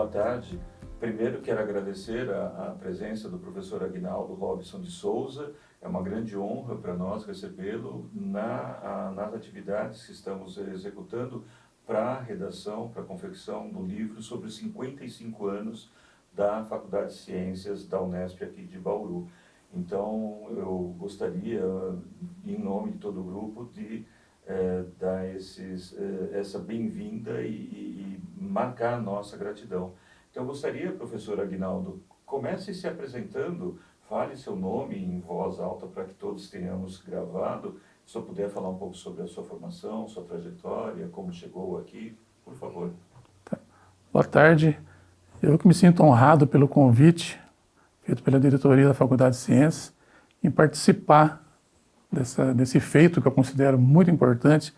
boa tarde. Primeiro quero agradecer a presença do professor Aguinaldo Robson de Souza. É uma grande honra para nós recebê-lo nas atividades que estamos executando para a redação, para a confecção do livro sobre os 55 anos da Faculdade de Ciências da Unesp aqui de Bauru. Então, eu gostaria, em nome de todo o grupo, de dar essa bem-vinda e marcar a nossa gratidão. Então, eu gostaria, professor Aguinaldo, comece se apresentando, fale seu nome em voz alta para que todos tenhamos gravado. Se eu puder falar um pouco sobre a sua formação, sua trajetória, como chegou aqui, por favor. Boa tarde. Eu que me sinto honrado pelo convite feito pela diretoria da Faculdade de Ciências em participar desse feito que eu considero muito importante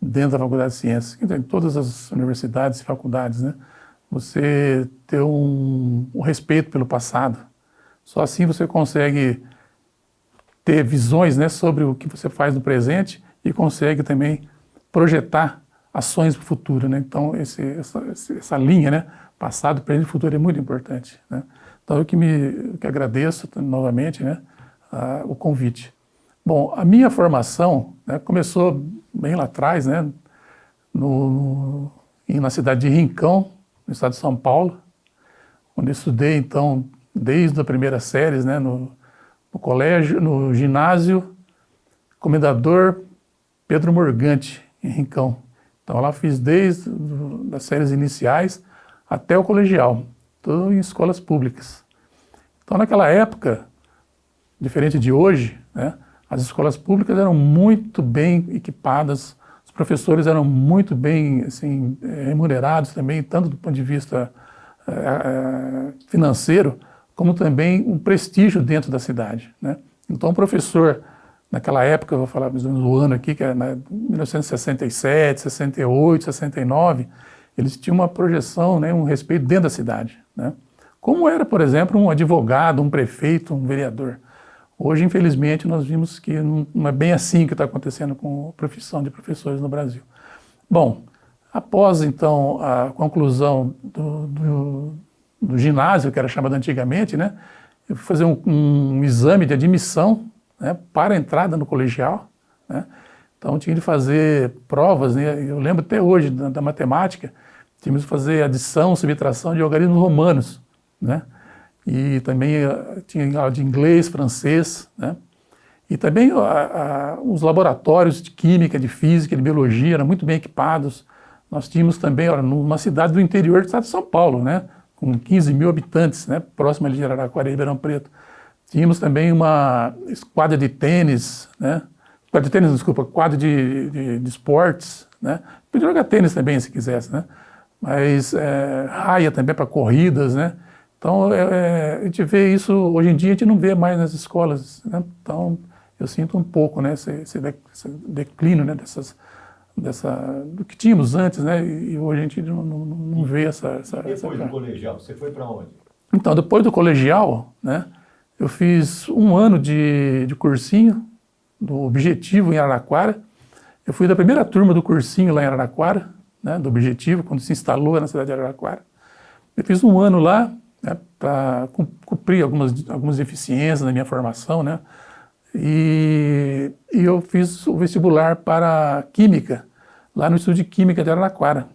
dentro da Faculdade de Ciências, em todas as universidades e faculdades, né? Você ter um respeito pelo passado. Só assim você consegue ter visões, né, sobre o que você faz no presente e consegue também projetar ações para o futuro, né? Então, essa linha, né, passado, presente e futuro é muito importante, né? Então, eu que agradeço novamente, né, o convite. Bom, a minha formação, né, começou bem lá atrás, né, na cidade de Rincão, no estado de São Paulo, onde eu estudei, então, desde a primeira série, né, no colégio, no ginásio Comendador Pedro Morgante, em Rincão. Então, lá fiz desde as séries iniciais até o colegial, tudo em escolas públicas. Então, naquela época, diferente de hoje, né, as escolas públicas eram muito bem equipadas, os professores eram muito bem assim, remunerados também, tanto do ponto de vista financeiro, como também um prestígio dentro da cidade, né? Então, o professor, naquela época, eu vou falar mais ou menos do ano aqui, que era 1967, 68, 69, eles tinham uma projeção, né, um respeito dentro da cidade, né? Como era, por exemplo, um advogado, um prefeito, um vereador. Hoje, infelizmente, nós vimos que não é bem assim que está acontecendo com a profissão de professores no Brasil. Bom, após, então, a conclusão do ginásio, que era chamado antigamente, né, eu fui fazer um exame de admissão, né, para a entrada no colegial, né? Então, tinha de fazer provas, né? Eu lembro até hoje da matemática, tínhamos que fazer adição, subtração de algarismos romanos, né? E também tinha aula de inglês, francês, né? E também os laboratórios de química, de física, de biologia eram muito bem equipados. Nós tínhamos também, numa cidade do interior do estado de São Paulo, né, com 15 mil habitantes, né, próxima ali de Araraquara e Ribeirão Preto. Tínhamos também uma quadra de tênis, né, quadra de esportes, né, podia jogar tênis também se quisesse, né, mas raia também para corridas, né. Então, a gente vê isso, hoje em dia a gente não vê mais nas escolas, né? Então, eu sinto um pouco, né, esse declínio, né, do que tínhamos antes, né, e hoje a gente não vê essa... Depois do colegial, você foi para onde? Então, depois do colegial, né, eu fiz um ano de cursinho, do Objetivo em Araraquara. Eu fui da primeira turma do cursinho lá em Araraquara, né, do Objetivo, quando se instalou na cidade de Araraquara. Eu fiz um ano lá, né, para cumprir algumas deficiências na minha formação, né, e eu fiz o vestibular para Química, lá no Instituto de Química de Araraquara.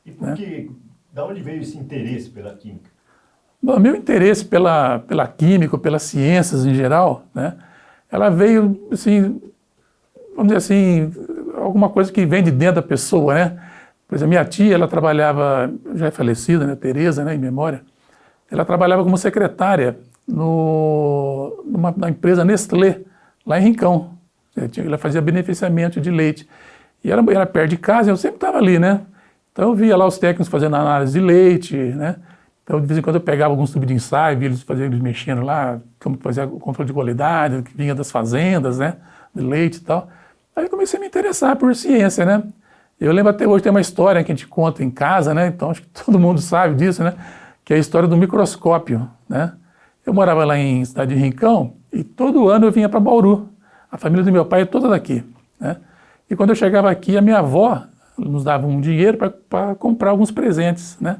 E por que, da onde veio esse interesse pela Química? Bom, meu interesse pela Química, pelas ciências em geral, né, ela veio, assim, vamos dizer assim, alguma coisa que vem de dentro da pessoa, né. Por exemplo, minha tia, ela trabalhava, já é falecida, né, Tereza, né, em memória. Ela trabalhava como secretária numa empresa Nestlé, lá em Rincão. Ela fazia beneficiamento de leite. E era perto de casa, eu sempre estava ali, né? Então eu via lá os técnicos fazendo análise de leite, né? Então de vez em quando eu pegava alguns tubos de ensaio, via eles mexendo lá, como fazia o controle de qualidade, que vinha das fazendas, né? De leite e tal. Aí eu comecei a me interessar por ciência, né? Eu lembro até hoje, tem uma história que a gente conta em casa, né? Então acho que todo mundo sabe disso, né? Que é a história do microscópio, né? Eu morava lá em cidade de Rincão e todo ano eu vinha para Bauru. A família do meu pai é toda daqui, né? E quando eu chegava aqui, a minha avó nos dava um dinheiro para comprar alguns presentes, né?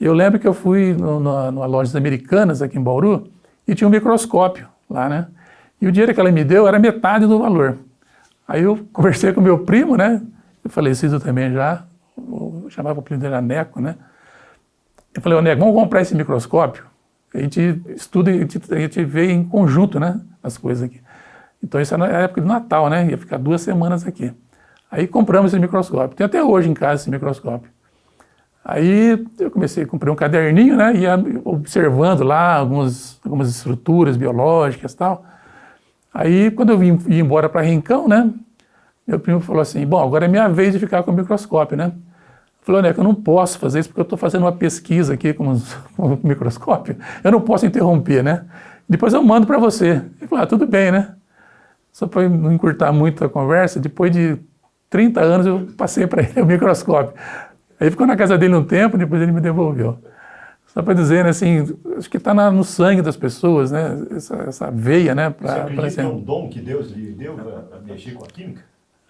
Eu lembro que eu fui numa loja Americanas aqui em Bauru e tinha um microscópio lá, né? E o dinheiro que ela me deu era metade do valor. Aí eu conversei com meu primo, né? Falecido também já, eu chamava o primo dele Neco, né? Eu falei, ô Neco, vamos comprar esse microscópio? A gente estuda, a gente vê em conjunto, né? As coisas aqui. Então isso era na época do Natal, né? Ia ficar 2 semanas aqui. Aí compramos esse microscópio. Tem até hoje em casa esse microscópio. Aí eu comprei um caderninho, né? Ia observando lá algumas estruturas biológicas e tal. Aí quando eu ia embora para Rincão, né? Meu primo falou assim, bom, agora é minha vez de ficar com o microscópio, né? Falou, Neco, eu não posso fazer isso porque eu estou fazendo uma pesquisa aqui com o microscópio. Eu não posso interromper, né? Depois eu mando para você. Ele falou, tudo bem, né? Só para não encurtar muito a conversa, depois de 30 anos eu passei para ele o microscópio. Aí ficou na casa dele um tempo, depois ele me devolveu. Só para dizer, né, assim, acho que está no sangue das pessoas, né? Essa veia, né? Você acredita que é um dom que Deus lhe deu para mexer com a química?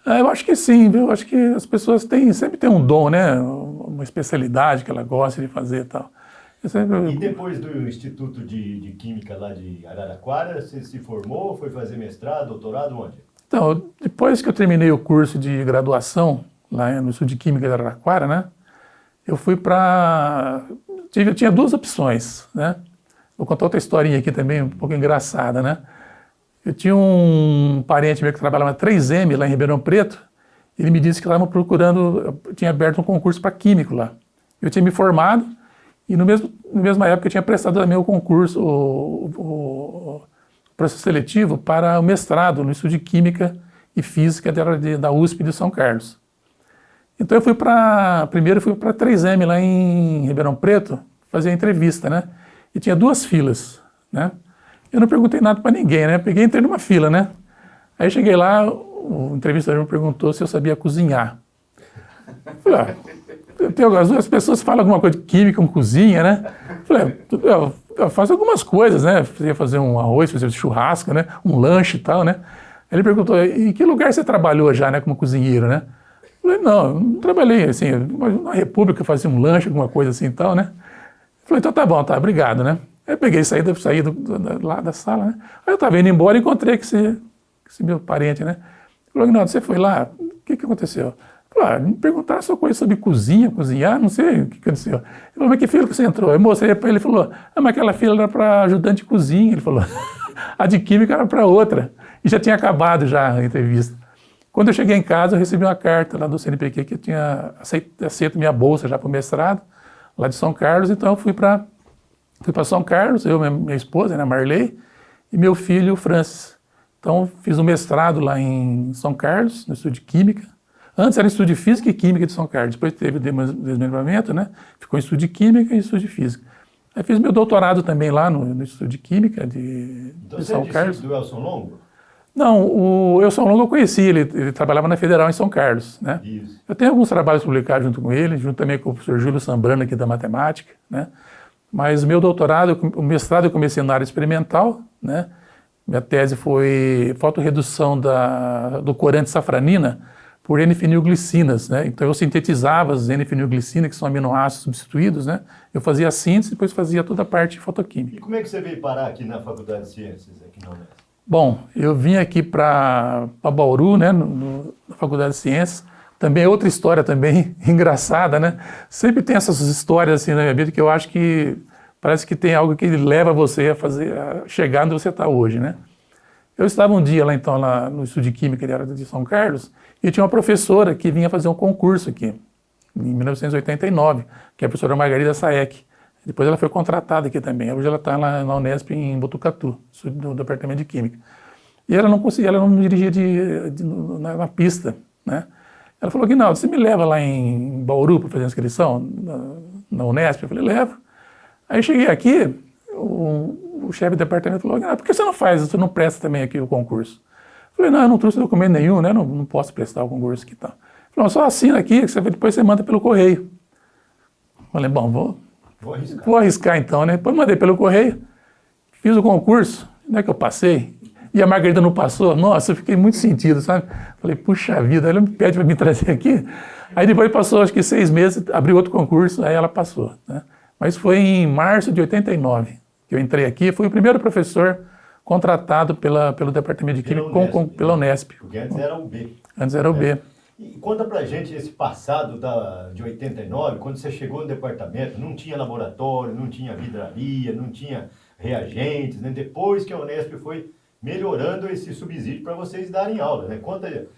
Eu acho que sim, viu? Acho que as pessoas sempre têm um dom, né? Uma especialidade que ela gosta de fazer e tal. E depois do Instituto de Química lá de Araraquara, você se formou, foi fazer mestrado, doutorado, onde? Então, depois que eu terminei o curso de graduação lá no Instituto de Química de Araraquara, né? Eu fui para... Eu tinha 2 opções, né? Vou contar outra historinha aqui também, um pouco engraçada, né? Eu tinha um parente meu que trabalhava na 3M lá em Ribeirão Preto. Ele me disse que estavam procurando, tinha aberto um concurso para químico lá. Eu tinha me formado e na mesma época eu tinha prestado também o concurso, o processo seletivo para o mestrado no Instituto de Química e Física da USP de São Carlos. Então eu primeiro fui para a 3M lá em Ribeirão Preto fazer a entrevista, né? E tinha 2 filas, né? Eu não perguntei nada para ninguém, né? Peguei e entrei numa fila, né? Aí cheguei lá, o entrevistador me perguntou se eu sabia cozinhar. Falei, as pessoas falam alguma coisa de química, com cozinha, né? Falei, eu faço algumas coisas, né? Ia fazer um arroz, fazer um churrasco, né? Um lanche e tal, né? Aí ele perguntou, em que lugar você trabalhou já, né? Como cozinheiro, né? Falei, não trabalhei, assim, na República, fazia um lanche, alguma coisa assim e tal, né? Falei, então tá bom, tá, obrigado, né? Aí peguei e saí lá da sala, né? Aí eu estava indo embora e encontrei com esse meu parente, né? Ele falou, Aguinaldo, você foi lá? O que aconteceu? Eu falei, me perguntaram só coisa sobre cozinhar, não sei o que aconteceu. Ele falou, mas que fila que você entrou? Eu mostrei para ele, ele falou, mas aquela fila era para ajudante de cozinha. Ele falou, a de química era para outra. E já tinha acabado já a entrevista. Quando eu cheguei em casa, eu recebi uma carta lá do CNPq que eu tinha aceito minha bolsa já para o mestrado, lá de São Carlos, então eu fui para São Carlos, eu, minha esposa, né, Marley, e meu filho, Francis. Então, fiz um mestrado lá em São Carlos, no Instituto de Química. Antes era Instituto de Física e Química de São Carlos, depois teve o desmembramento, né? Ficou em Instituto de Química e Instituto de Física. Aí fiz meu doutorado também lá no Instituto de Química de São Carlos. Então, você é do Elson Longo? Não, o Elson Longo eu conheci, ele trabalhava na Federal em São Carlos, né? Isso. Eu tenho alguns trabalhos publicados junto com ele, junto também com o professor Júlio Sambrano aqui da Matemática, né? Mas o meu doutorado, o mestrado eu comecei na área experimental, né? Minha tese foi fotorredução do corante safranina por N-fenilglicinas, né? Então eu sintetizava as N-fenilglicinas, que são aminoácidos substituídos, né? Eu fazia a síntese e depois fazia toda a parte fotoquímica. E como é que você veio parar aqui na Faculdade de Ciências, aqui na Unesp? Bom, eu vim aqui para Bauru, né, na Faculdade de Ciências. Também é outra história também engraçada, né? Sempre tem essas histórias assim na minha vida que eu acho que parece que tem algo que leva você a chegar onde você está hoje, né? Eu estava um dia lá no Instituto de Química de São Carlos e tinha uma professora que vinha fazer um concurso aqui, em 1989, que é a professora Margarida Saek. Depois ela foi contratada aqui também. Hoje ela está lá na Unesp em Botucatu, no departamento de Química. E ela não dirigia na pista, né? Ela falou, Aguinaldo, você me leva lá em Bauru para fazer a inscrição na Unesp? Eu falei, levo. Aí cheguei aqui, o chefe do departamento falou, Aguinaldo, por que você não presta também aqui o concurso? Eu falei, não, eu não trouxe documento nenhum, né? Não posso prestar o concurso aqui e tal. Ele falou, só assina aqui, que depois você manda pelo correio. Eu falei, bom, vou arriscar então, né? Depois mandei pelo correio, fiz o concurso, não é que eu passei, e a Margarida não passou. Nossa, eu fiquei muito sentido, sabe? Falei, puxa vida, ela me pede para me trazer aqui. Aí depois passou, acho que 6 meses, abriu outro concurso, aí ela passou, né? mas foi em março de 89 que eu entrei aqui. Fui o primeiro professor contratado pelo Departamento de Química pela Unesp. Porque antes era o B. Antes era o B. E conta pra gente esse passado de 89, quando você chegou no departamento, não tinha laboratório, não tinha vidraria, não tinha reagentes, né? Depois que a Unesp foi melhorando esse subsídio para vocês darem aula, né? Conta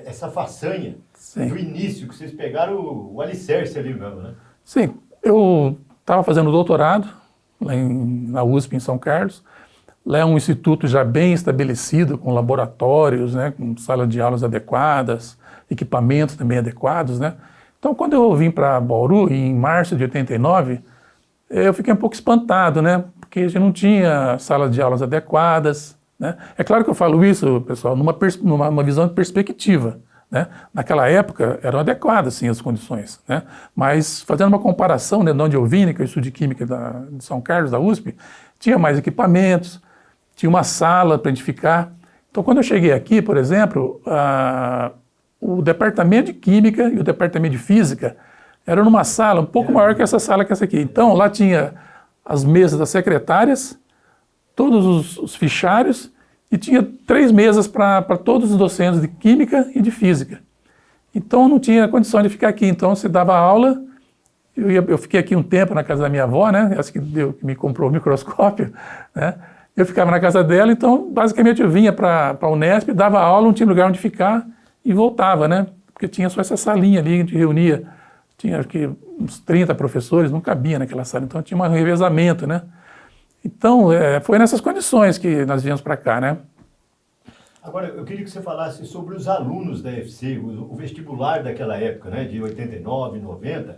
essa façanha do início, que vocês pegaram o alicerce ali mesmo, né? Sim, eu estava fazendo doutorado lá na USP em São Carlos. Lá é um instituto já bem estabelecido, com laboratórios, né, com salas de aulas adequadas, equipamentos também adequados, né? Então, quando eu vim para Bauru, em março de 89, eu fiquei um pouco espantado, né? Porque a gente não tinha salas de aulas adequadas, né? É claro que eu falo isso, pessoal, numa visão de perspectiva, né? Naquela época eram adequadas, sim, as condições, né? Mas fazendo uma comparação, né, de onde eu vim, né, que eu estudo de Química de São Carlos, da USP, tinha mais equipamentos, tinha uma sala para a gente ficar. Então, quando eu cheguei aqui, por exemplo, o departamento de Química e o departamento de Física eram numa sala um pouco maior que essa sala que essa aqui. Então, lá tinha as mesas das secretárias, todos os fichários, e tinha 3 mesas para todos os docentes de Química e de Física. Então, não tinha condição de ficar aqui. Então, você dava aula, eu fiquei aqui um tempo na casa da minha avó, né? Essa que me comprou o microscópio, né? Eu ficava na casa dela, então, basicamente, eu vinha para a Unesp, dava aula, não tinha lugar onde ficar e voltava, né? Porque tinha só essa salinha ali, a gente reunia, tinha acho que uns 30 professores, não cabia naquela sala, então tinha um revezamento, né? Então, foi nessas condições que nós viemos para cá, né? Agora, eu queria que você falasse sobre os alunos da UFC, o vestibular daquela época, né, de 89, 90,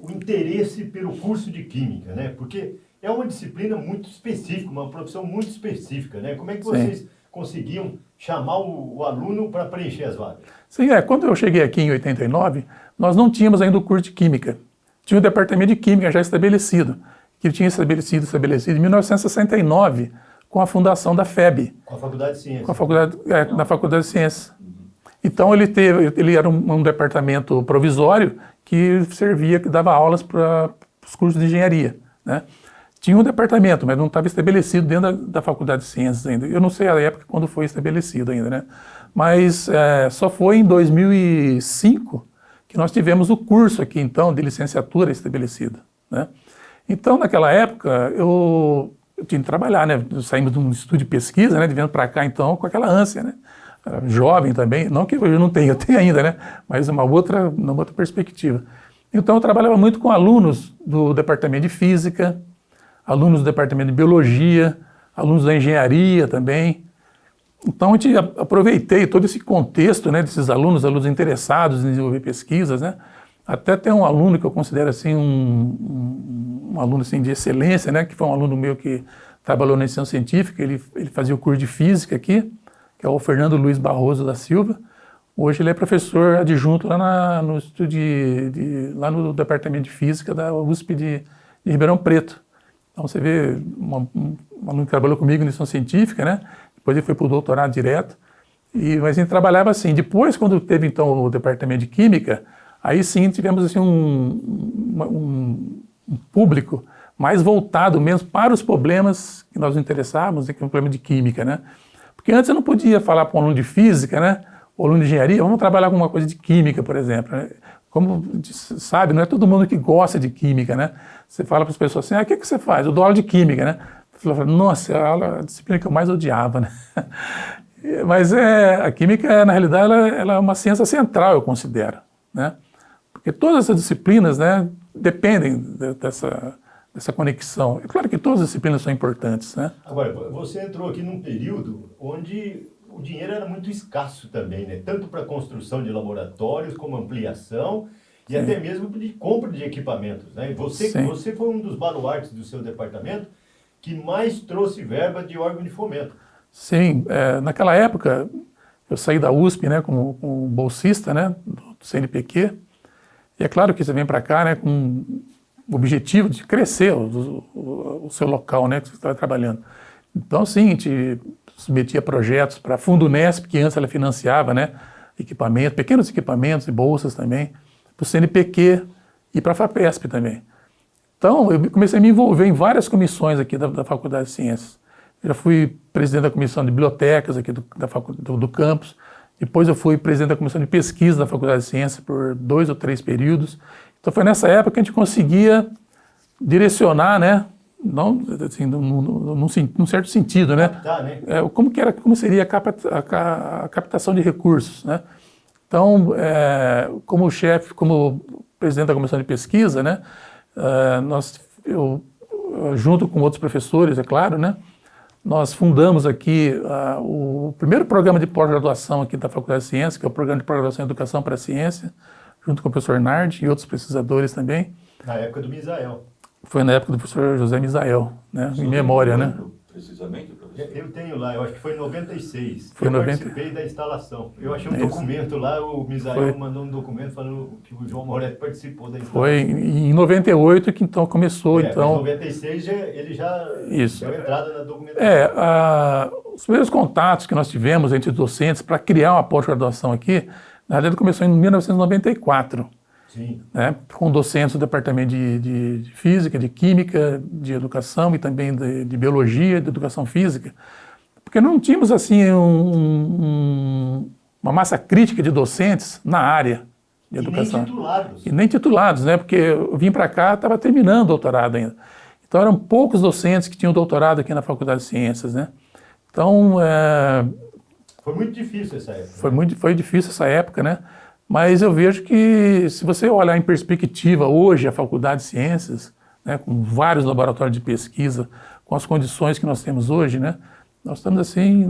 o interesse pelo curso de Química, né? Porque é uma disciplina muito específica, uma profissão muito específica, né? Como é que vocês conseguiam chamar o aluno para preencher as vagas? Sim, quando eu cheguei aqui em 89, nós não tínhamos ainda o curso de Química. Tinha o departamento de Química já estabelecido, que tinha estabelecido em 1969, com a fundação da FEB. Com a Faculdade de Ciências. Na Faculdade de Ciências. Então ele era um departamento provisório que servia, que dava aulas para os cursos de engenharia, né? Tinha um departamento, mas não estava estabelecido dentro da Faculdade de Ciências ainda. Eu não sei a época quando foi estabelecido ainda, né? Mas só foi em 2005 que nós tivemos o curso aqui, então, de licenciatura estabelecido, né? Então, naquela época, eu tinha que trabalhar, né? Saímos de um estúdio de pesquisa, né? De vindo para cá, então, com aquela ânsia, né? Jovem também, não que hoje eu não tenho, eu tenho ainda, né? Mas uma outra perspectiva. Então, eu trabalhava muito com alunos do departamento de Física, alunos do departamento de Biologia, alunos da Engenharia também. Então, aproveitei todo esse contexto, né, desses alunos interessados em desenvolver pesquisas, né? Até tem um aluno que eu considero assim, um aluno assim, de excelência, né, que foi um aluno meu que trabalhou na iniciação científica, ele fazia o curso de Física aqui, que é o Fernando Luiz Barroso da Silva. Hoje ele é professor adjunto lá no lá no departamento de Física da USP de Ribeirão Preto. Então você vê um aluno que trabalhou comigo na iniciação científica, né? Depois ele foi para o doutorado direto. Mas a gente trabalhava assim. Depois, quando teve então o departamento de Química, aí sim tivemos assim, um público mais voltado mesmo para os problemas que nós nos interessávamos, que é o problema de Química, né? Porque antes eu não podia falar para um aluno de Física, né? Ou aluno de Engenharia, vamos trabalhar com uma coisa de Química, por exemplo, né? Como sabe, não é todo mundo que gosta de Química, né? Você fala para as pessoas assim, o que você faz? Eu dou aula de Química, né? Você fala, nossa, a disciplina que eu mais odiava, né? Mas a Química, na realidade, ela é uma ciência central, eu considero, né? Porque todas essas disciplinas, né, dependem dessa conexão. É claro que todas as disciplinas são importantes, né? Agora, você entrou aqui num período onde o dinheiro era muito escasso também, né? Tanto para construção de laboratórios, como ampliação, e até mesmo de compra de equipamentos, né? Você foi um dos baluartes do seu departamento que mais trouxe verba de órgão de fomento. Sim, naquela época eu saí da USP, né, como bolsista, né, do CNPq, e é claro que você vem para cá, né, com o objetivo de crescer o seu local, né, que você está trabalhando. Então, sim, a gente submetia projetos para a Fundunesp, que antes ela financiava, né, pequenos equipamentos e bolsas também, para o CNPq e para a FAPESP também. Então, eu comecei a me envolver em várias comissões aqui da Faculdade de Ciências. Eu já fui presidente da comissão de bibliotecas aqui do campus. Depois eu fui presidente da comissão de pesquisa da Faculdade de Ciências por 2 ou 3 períodos. Então foi nessa época que a gente conseguia direcionar, né? Não, assim, num certo sentido, né? Captar, né? Como seria a captação de recursos, né? Então, como chefe, como presidente da comissão de pesquisa, né? Eu, junto com outros professores, é claro, né? Nós fundamos aqui o primeiro programa de pós-graduação aqui da Faculdade de Ciências, que é o Programa de Pós-Graduação em Educação para a Ciência, junto com o professor Nardi e outros pesquisadores também. Na época do Misael. Foi na época do professor José Misael, né? Em memória, né? Precisamente, professor? Eu tenho lá, eu acho que foi em 96. Foi em 90... participei da instalação. Eu achei um documento lá, o Misael mandou um documento falando que o João Moretti participou da instalação. Foi em 98 que então começou. Então, em 96 ele já deu entrada na documentação. Os primeiros contatos que nós tivemos entre docentes para criar uma pós-graduação aqui, na verdade começou em 1994. Sim. Né, com docentes do departamento de Física, de Química, de Educação e também de Biologia, de Educação Física, porque não tínhamos assim uma massa crítica de docentes na área de educação. Nem titulados. E nem titulados, né, porque eu vim para cá, estava terminando o doutorado ainda. Então eram poucos docentes que tinham doutorado aqui na Faculdade de Ciências, né. Então... Foi muito difícil essa época. Foi difícil essa época, né. Mas eu vejo que, se você olhar em perspectiva hoje a Faculdade de Ciências, né, com vários laboratórios de pesquisa, com as condições que nós temos hoje, né, nós estamos assim,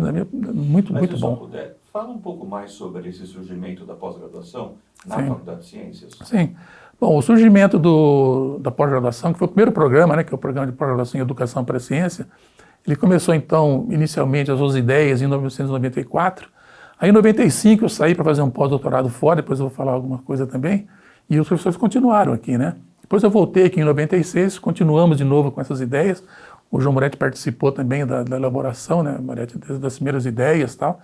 muito bom. Puder, fala um pouco mais sobre esse surgimento da pós-graduação na Faculdade de Ciências. Sim. Bom, o surgimento da pós-graduação, que foi o primeiro programa, né, que é o Programa de Pós-Graduação em Educação para a Ciência, ele começou, então, inicialmente, as suas ideias em 1994. Aí, em 95, eu saí para fazer um pós-doutorado fora, depois eu vou falar alguma coisa também, e os professores continuaram aqui, né? Depois eu voltei aqui em 96, continuamos de novo com essas ideias. O João Moretti participou também da elaboração, né? O Moretti das primeiras ideias e tal.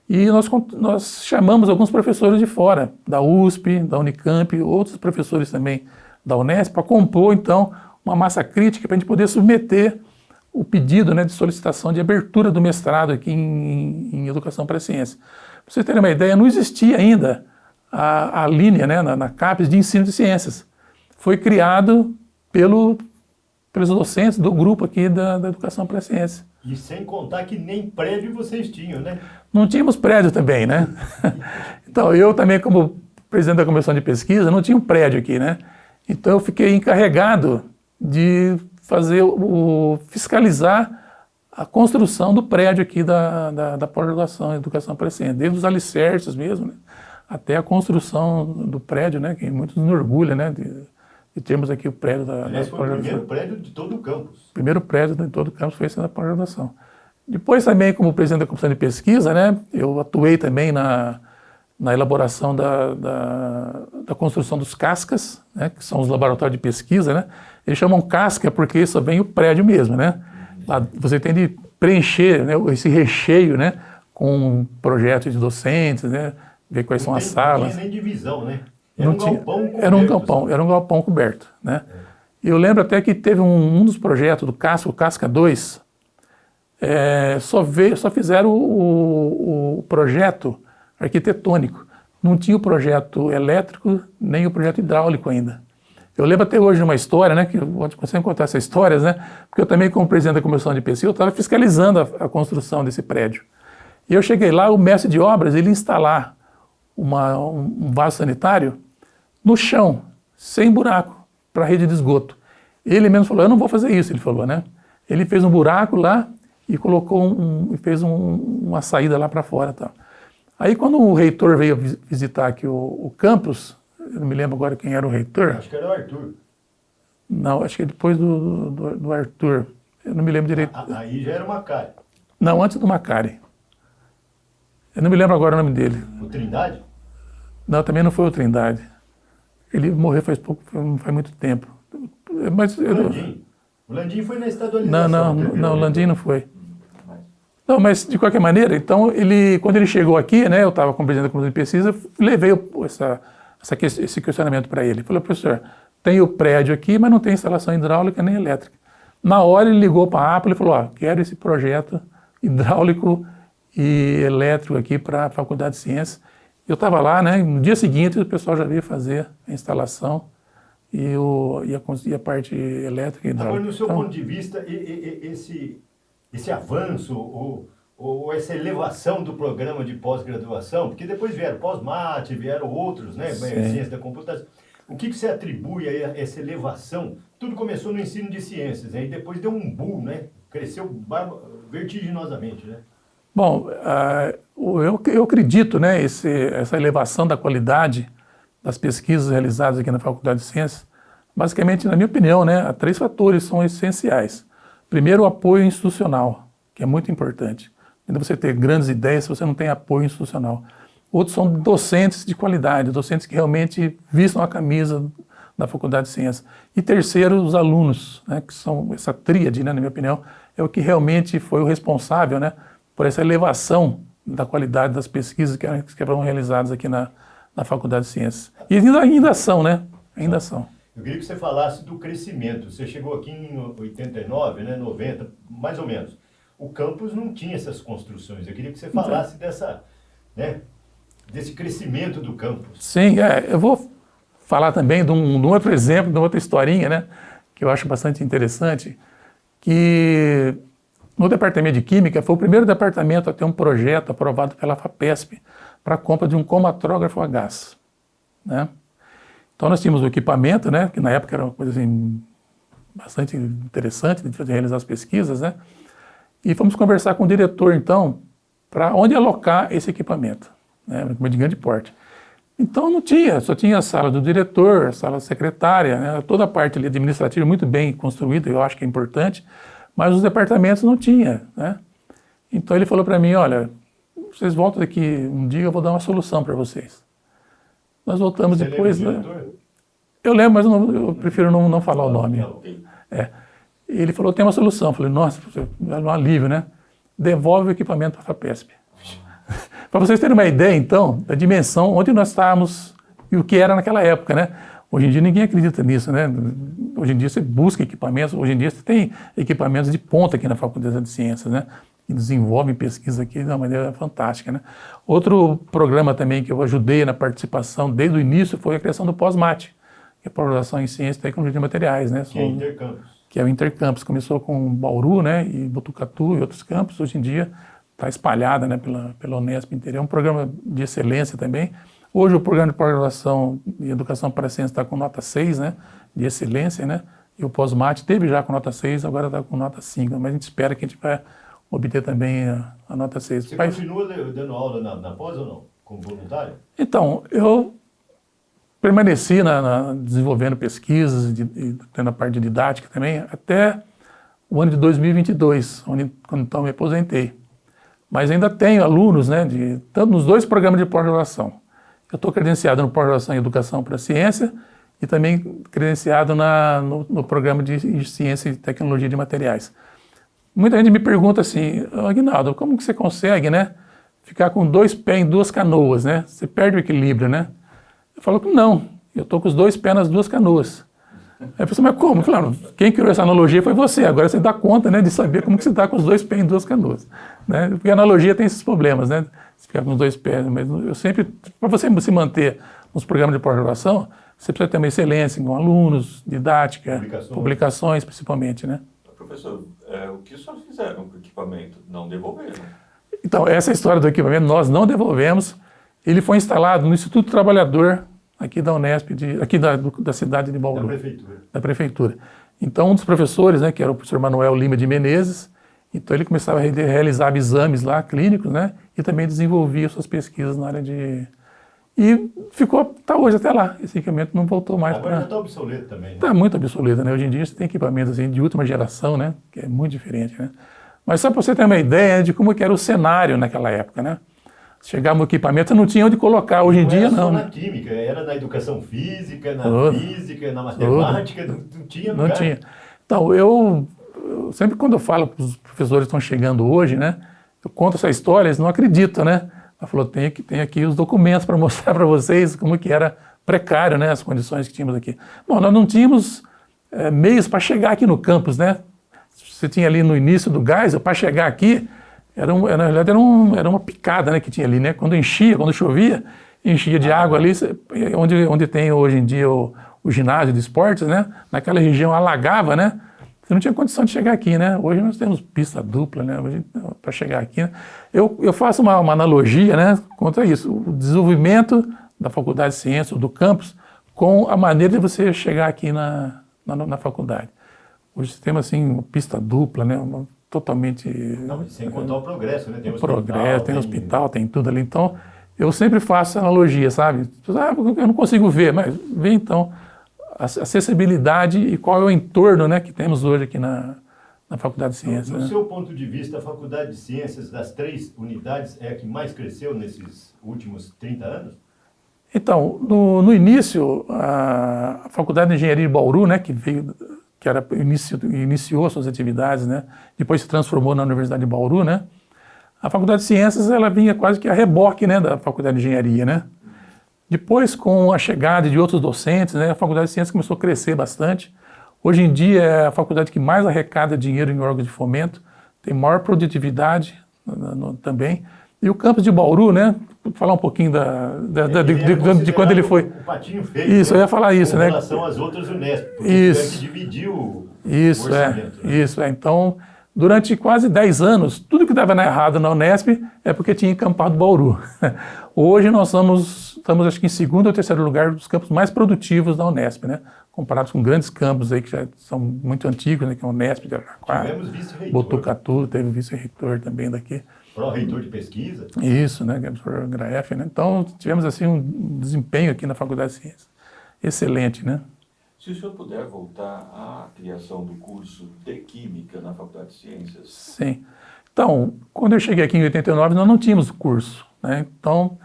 E nós chamamos alguns professores de fora, da USP, da Unicamp, outros professores também da Unesp, para compor, então, uma massa crítica para a gente poder submeter o pedido, né, de solicitação de abertura do mestrado aqui em Educação para a Ciência. Para vocês terem uma ideia, não existia ainda a linha, né, na CAPES de ensino de ciências. Foi criado pelos docentes do grupo aqui da Educação para a Ciência. E sem contar que nem prédio vocês tinham, né? Não tínhamos prédio também, né? Então, eu também, como presidente da comissão de pesquisa, não tinha um prédio aqui, né? Então, eu fiquei encarregado de fiscalizar a construção do prédio aqui da pós-graduação em Educação para a Ciência, desde os alicerces mesmo, né, até a construção do prédio, né, que muitos nos orgulha, né, de termos aqui o prédio da pós-graduação. Foi o primeiro prédio de todo o campus. O primeiro prédio de todo o campus foi esse da pós-graduação. Depois também, como presidente da comissão de pesquisa, né, eu atuei também na elaboração da construção dos cascas, né, que são os laboratórios de pesquisa, né. Eles chamam casca porque só vem o prédio mesmo, né. Lá você tem de preencher, né, esse recheio, né, com projetos de docentes, né, ver quais são as salas. Não tinha nem divisão, né. Era um galpão coberto. Era um galpão coberto, né. Eu lembro até que teve um dos projetos do Casca, o Casca 2, só fizeram o projeto arquitetônico. Não tinha o projeto elétrico, nem o projeto hidráulico ainda. Eu lembro até hoje de uma história, né, que eu vou sempre contar essas histórias, né, porque eu também, como presidente da comissão de pesquisa, eu estava fiscalizando a construção desse prédio. E eu cheguei lá, o mestre de obras, ele ia instalar um vaso sanitário no chão, sem buraco, para a rede de esgoto. Ele mesmo falou, eu não vou fazer isso, ele falou, né. Ele fez um buraco lá e colocou fez uma saída lá para fora, tá. Aí quando o reitor veio visitar aqui o campus, eu não me lembro agora quem era o reitor. Acho que era o Arthur. Não, acho que é depois do Arthur. Eu não me lembro direito. Aí já era o Macari. Não, antes do Macari. Eu não me lembro agora o nome dele. O Trindade? Não, também não foi o Trindade. Ele morreu faz muito tempo. Mas, O Landim foi na estadualização. Não, o Landim não foi. Não, mas de qualquer maneira, então, quando ele chegou aqui, né, eu estava como presidente da comissão de pesquisa, levei esse questionamento para ele. Falei, professor, tem o prédio aqui, mas não tem instalação hidráulica nem elétrica. Na hora ele ligou para a APA e falou, ó, quero esse projeto hidráulico e elétrico aqui para a Faculdade de Ciências. Eu estava lá, né, no dia seguinte o pessoal já veio fazer a instalação e a parte elétrica e hidráulica. Agora, no seu ponto de vista, esse avanço ou essa elevação do programa de pós-graduação, porque depois vieram pós-mate, vieram outros, né, ciência da computação, o que você atribui a essa elevação? Tudo começou no ensino de ciências, né, e depois deu um boom, né, cresceu vertiginosamente, né? Bom, eu acredito, né, essa elevação da qualidade das pesquisas realizadas aqui na Faculdade de Ciências, basicamente, na minha opinião, né, há 3 fatores são essenciais. Primeiro, o apoio institucional, que é muito importante. Ainda você ter grandes ideias se você não tem apoio institucional. Outros são docentes de qualidade, docentes que realmente vistam a camisa da Faculdade de Ciências. E terceiro, os alunos, né, que são essa tríade, né, na minha opinião, é o que realmente foi o responsável, né, por essa elevação da qualidade das pesquisas que foram realizadas aqui na Faculdade de Ciências. E ainda são, né? Ainda são. Eu queria que você falasse do crescimento. Você chegou aqui em 89, né, 90, mais ou menos. O campus não tinha essas construções. Eu queria que você falasse desse crescimento do campus. Sim, eu vou falar também de um outro exemplo, de uma outra historinha, né, que eu acho bastante interessante, que no departamento de Química foi o primeiro departamento a ter um projeto aprovado pela FAPESP para a compra de um cromatrógrafo a gás, né? Então nós tínhamos o equipamento, né, que na época era uma coisa assim, bastante interessante de realizar as pesquisas, né? E fomos conversar com o diretor, então, para onde alocar esse equipamento, né, de grande porte. Então não tinha, só tinha a sala do diretor, a sala secretária, né, toda a parte ali administrativa muito bem construída, eu acho que é importante, mas os departamentos não tinha, né? Então ele falou para mim, olha, vocês voltam daqui um dia, eu vou dar uma solução para vocês. Nós voltamos Você depois... lembra do diretor? Eu lembro, mas eu prefiro não falar o nome. Ele falou, tem uma solução. Eu falei, nossa, é um alívio, né? Devolve o equipamento para a FAPESP. Para vocês terem uma ideia, então, da dimensão onde nós estávamos e o que era naquela época, né? Hoje em dia ninguém acredita nisso, né? Hoje em dia você busca equipamentos, hoje em dia você tem equipamentos de ponta aqui na Faculdade de Ciências, né? Que desenvolvem pesquisa aqui de uma maneira fantástica, né? Outro programa também que eu ajudei na participação desde o início foi a criação do pós-mate, que é a pós-graduação em Ciência e Tecnologia de Materiais, né? Que é intercampus. Que é o intercampus. Começou com Bauru, né? E Botucatu e outros campos. Hoje em dia está espalhada, né? Pela Unesp inteira. É um programa de excelência também. Hoje o programa de pós-graduação em Educação para a Ciência está com nota 6, né? De excelência, né? E o pós-mate teve já com nota 6, agora está com nota 5. Mas a gente espera que a gente vai obter também a nota 6. Você continua dando aula na pós ou não? Como voluntário? Então, eu permaneci desenvolvendo pesquisas e tendo a parte de didática também até o ano de 2022, quando então me aposentei. Mas ainda tenho alunos, né, tanto nos 2 programas de pós-graduação. Eu estou credenciado no pós-graduação em Educação para a Ciência e também credenciado no programa de Ciência e Tecnologia de Materiais. Muita gente me pergunta assim, Aguinaldo, como que você consegue, né, ficar com 2 pés em 2 canoas, né? Você perde o equilíbrio, né? Eu falo que não, eu estou com os 2 pés nas 2 canoas. Aí a pessoa, mas como? Claro, quem criou essa analogia foi você, agora você dá conta, né, de saber como que você está com os 2 pés em 2 canoas. Né? Porque a analogia tem esses problemas, né? Você ficar com os 2 pés, mas eu sempre, para você se manter nos programas de pós-graduação, você precisa ter uma excelência com alunos, didática, publicações principalmente, né? Professor, o que os senhores fizeram com o equipamento? Não devolveram? Então, essa história do equipamento nós não devolvemos. Ele foi instalado no Instituto Trabalhador aqui da Unesp, aqui da cidade de Bauru. Da prefeitura. Então, um dos professores, né, que era o professor Manuel Lima de Menezes, então ele começava a realizar exames lá, clínicos, né, e também desenvolvia suas pesquisas na área de... E está hoje até lá. Esse equipamento não voltou mais para... Agora já está obsoleto também, né? Está muito obsoleto, né? Hoje em dia você tem equipamentos assim, de última geração, né, que é muito diferente, né? Mas só para você ter uma ideia de como que era o cenário naquela época, né? Chegava o equipamento, você não tinha onde colocar. Hoje em dia, não. Não era só na química, era na educação física, na física, na matemática, não tinha lugar. Não tinha. Então, eu sempre quando eu falo para os professores que estão chegando hoje, né? Eu conto essa história, eles não acreditam, né? Ela falou, tem aqui os documentos para mostrar para vocês como que era precário, né, as condições que tínhamos aqui. Bom, nós não tínhamos meios para chegar aqui no campus, né? Você tinha ali no início do Geisel, para chegar aqui, na realidade era uma picada, né, que tinha ali, né? Quando chovia, enchia de água ali, onde tem hoje em dia o ginásio de esportes, né? Naquela região alagava, né? Você não tinha condição de chegar aqui, né? Hoje nós temos pista dupla, né? Para chegar aqui, né? Eu faço uma analogia, né, contra isso, o desenvolvimento da Faculdade de Ciências, do campus, com a maneira de você chegar aqui na faculdade. Hoje temos assim uma pista dupla, né? Totalmente... Não, sem contar o progresso, né? Tem o progresso, tem hospital, tem tudo ali. Então, eu sempre faço analogia, sabe? Eu não consigo ver, mas vê então a acessibilidade e qual é o entorno, né, que temos hoje aqui na Faculdade de Ciências. No seu ponto de vista, a Faculdade de Ciências, das 3 unidades, é a que mais cresceu nesses últimos 30 anos? Então, no início, a Faculdade de Engenharia de Bauru, né, iniciou suas atividades, né, depois se transformou na Universidade de Bauru, né, a Faculdade de Ciências ela vinha quase que a reboque, né, da Faculdade de Engenharia, né. Depois, com a chegada de outros docentes, né, a Faculdade de Ciências começou a crescer bastante. Hoje em dia é a faculdade que mais arrecada dinheiro em órgãos de fomento, tem maior produtividade também. E o campus de Bauru, né, vou falar um pouquinho de quando ele foi... O patinho feio. Isso, eu ia falar isso, né? Em relação às outras Unesp, porque tiveram que dividir o orçamento. Isso, Então, durante quase 10 anos, tudo que dava errado na Unesp é porque tinha encampado Bauru. Hoje nós estamos acho que em segundo ou terceiro lugar dos campos mais produtivos da Unesp, né? Comparados com grandes campos aí que já são muito antigos, né? Que é a Unesp de Araraquara, tivemos vice-reitor. Botucatu, teve vice-reitor também daqui. Pró-reitor de pesquisa. Isso, né? Que é o professor Graef, né? Então tivemos assim um desempenho aqui na Faculdade de Ciências excelente, né? Se o senhor puder voltar à criação do curso de Química na Faculdade de Ciências. Sim. Então, quando eu cheguei aqui em 89, nós não tínhamos curso, né? Então,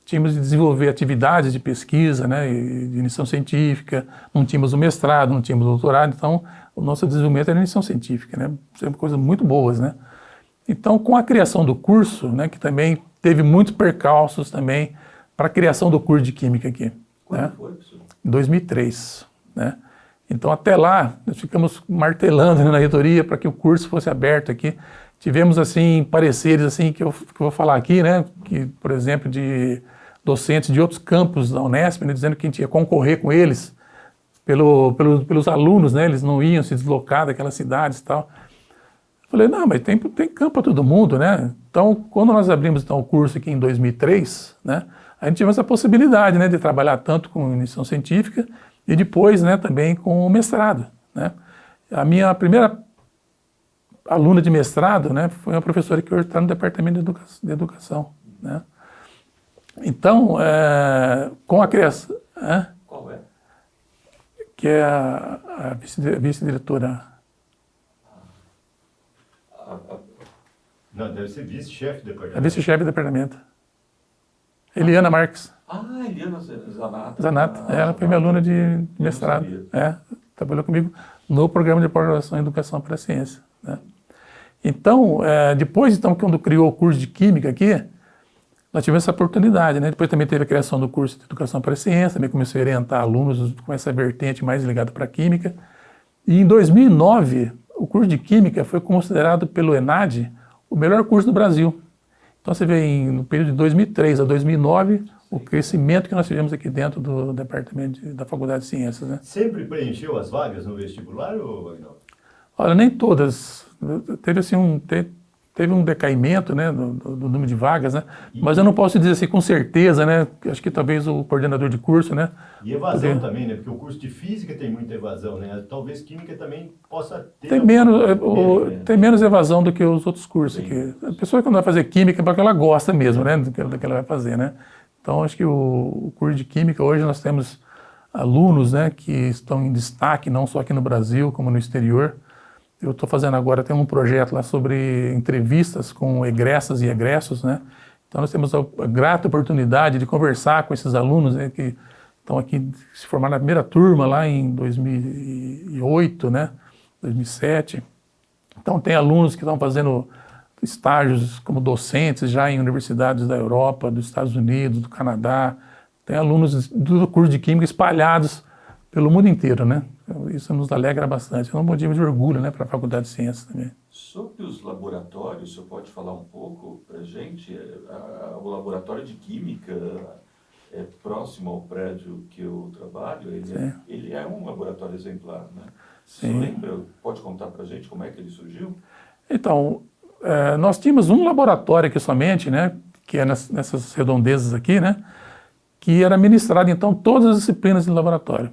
tínhamos de desenvolver atividades de pesquisa, né, de iniciação científica, não tínhamos o mestrado, não tínhamos o doutorado, então o nosso desenvolvimento era iniciação científica, né, sempre coisas muito boas, né. Então, com a criação do curso, né, que também teve muitos percalços também para a criação do curso de Química aqui. Quando foi, professor? Em 2003, né. Então, até lá, nós ficamos martelando, né, na reitoria para que o curso fosse aberto aqui. Tivemos, assim, pareceres, assim, que eu vou falar aqui, né, que, por exemplo, de docentes de outros campos da Unesp, né, dizendo que a gente ia concorrer com eles pelos alunos, né, eles não iam se deslocar daquelas cidades e tal. Eu falei, não, mas tem campo para todo mundo, né? Então, quando nós abrimos então, o curso aqui em 2003, né, a gente tinha essa possibilidade, né, de trabalhar tanto com iniciação científica e depois, né, também com o mestrado, né? A minha primeira aluna de mestrado, né, foi uma professora que hoje está no Departamento de Educação, né? Então, com a criação... Qual é? Que é a vice-diretora. Não, deve ser vice-chefe do departamento. A vice-chefe do departamento. Eliana Marques. Eliana Zanata. Zanata. Ela foi minha aluna de mestrado. Trabalhou comigo no programa de pós-graduação em Educação para a Ciência, né? Então, depois, então, quando criou o curso de Química aqui, nós tivemos essa oportunidade, né? Depois também teve a criação do curso de Educação para a Ciência, também comecei a orientar alunos com essa vertente mais ligada para a Química. E em 2009, o curso de Química foi considerado pelo ENAD o melhor curso do Brasil. Então você vê, no período de 2003 a 2009, o crescimento que nós tivemos aqui dentro do departamento da Faculdade de Ciências, né? Sempre preencheu as vagas no vestibular, ou Aguinaldo? Olha, nem todas. Teve assim teve um decaimento, né, do número de vagas, né? Mas eu não posso dizer assim com certeza, né? Acho que talvez o coordenador de curso, né? E evasão também, né? Porque o curso de Física tem muita evasão, né? Talvez Química também possa ter... Tem menos evasão do que os outros cursos aqui. A pessoa que não vai fazer Química é porque ela gosta mesmo, né? Do que ela vai fazer, né? Então, acho que o curso de Química, hoje nós temos alunos, né, que estão em destaque, não só aqui no Brasil, como no exterior. Eu estou fazendo agora, tem um projeto lá sobre entrevistas com egressas e egressos, né? Então nós temos a grata oportunidade de conversar com esses alunos, né, que estão aqui, se formaram na primeira turma lá em 2008, né? 2007. Então tem alunos que estão fazendo estágios como docentes já em universidades da Europa, dos Estados Unidos, do Canadá. tem alunos do curso de Química espalhados pelo mundo inteiro, né? Isso nos alegra bastante. É um motivo de orgulho, né, para a Faculdade de Ciências também. Sobre os laboratórios, o senhor pode falar um pouco para a gente? O laboratório de Química é próximo ao prédio que eu trabalho, ele é um laboratório exemplar, né? Você lembra, pode contar para a gente como é que ele surgiu? Então, nós tínhamos um laboratório aqui somente, né, que é nessas redondezas aqui, né, que era ministrado, então, todas as disciplinas de laboratório.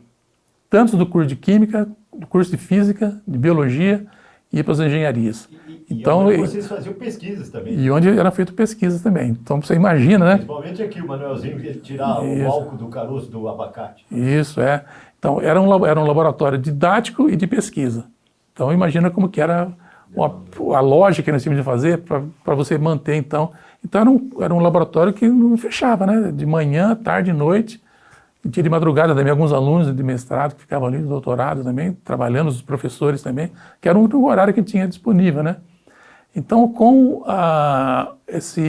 Tanto do curso de Química, do curso de Física, de Biologia e para as engenharias. Então, onde vocês faziam pesquisas também. E onde era feito pesquisas também. Então, você imagina, né? Principalmente aqui, o Manuelzinho, ele tirar o álcool do caroço do abacate. Isso, é. Então, era um laboratório didático e de pesquisa. Então, imagina como que era a lógica que nós tínhamos de fazer para você manter, então. Então, era um laboratório que não fechava, né? De manhã, tarde e noite. E tinha de madrugada também alguns alunos de mestrado que ficavam ali, de doutorado também, trabalhando, os professores também, que era o único horário que tinha disponível, né? Então, com essa